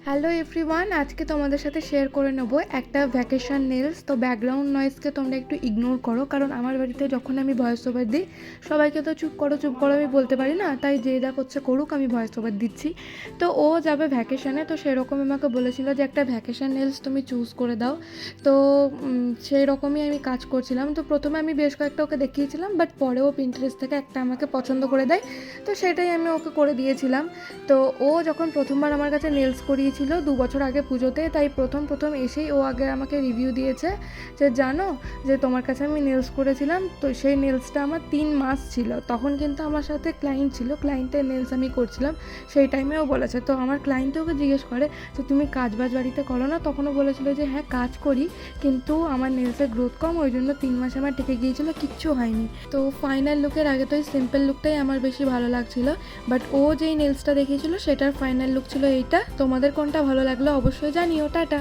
Hello everyone, আজকে তোমাদের সাথে শেয়ার করে নেব একটা ভ্যাকেশন নেলস। তো ব্যাকগ্রাউন্ড নয়েজকে তোমরা একটু ইগনোর করো, কারণ আমার বাড়িতে যখন আমি ভয়েস ওভার দিই সবাইকে তো চুপ করো চুপ করো আমি বলতে পারি না, তাই যে যা করছে করুক, আমি ভয়েস ওভার দিচ্ছি। তো ও যাবে ভ্যাকেশনে, তো সেরকম আমাকে বলেছিল যে একটা ভ্যাকেশন নেলস তুমি চুজ করে দাও। তো সেই রকমই আমি কাজ করছিলাম। তো প্রথমে আমি বেশ কয়েকটা ওকে দেখিয়েছিলাম, বাট পরেও পিন্টারেস্ট থেকে একটা আমাকে পছন্দ করে দেয়, তো সেটাই আমি ওকে করে দিয়েছিলাম। তো ও যখন প্রথমবার আমার কাছে নেলস করিয়েছিল 2 বছর আগে পুজোতে, তাই প্রথম এসেই ও আগে আমাকে রিভিউ দিয়েছে যে জানো যে তোমার কাছে আমি নেলস করেছিলাম, তো সেই নেলসটা আমার 3 মাস ছিল। তখন কিন্তু আমার সাথে ক্লায়েন্ট ছিল, ক্লায়েন্টের নেলস আমি করছিলাম সেই টাইমেও বলেছে। তো আমার ক্লায়েন্টে ওকে জিজ্ঞেস করে যে তুমি কাজ বাজ বাড়িতে করো না? তখনও বলেছিল যে হ্যাঁ কাজ করি, কিন্তু আমার নেলসের গ্রোথ কম, ওই জন্য 3 মাস আমার টিকে গিয়েছিল, কিচ্ছু হয়নি। তো ফাইনাল লুকের আগে তো এই সিম্পল লুকটাই আমার বেশি ভালো লাগছিলো, বাট ও যেই নেলসটা দেখিয়েছিল সেটার ফাইনাল লুক ছিল এইটা। তোমাদের কোনটা ভালো লাগলো অবশ্যই জানিও। টাটা।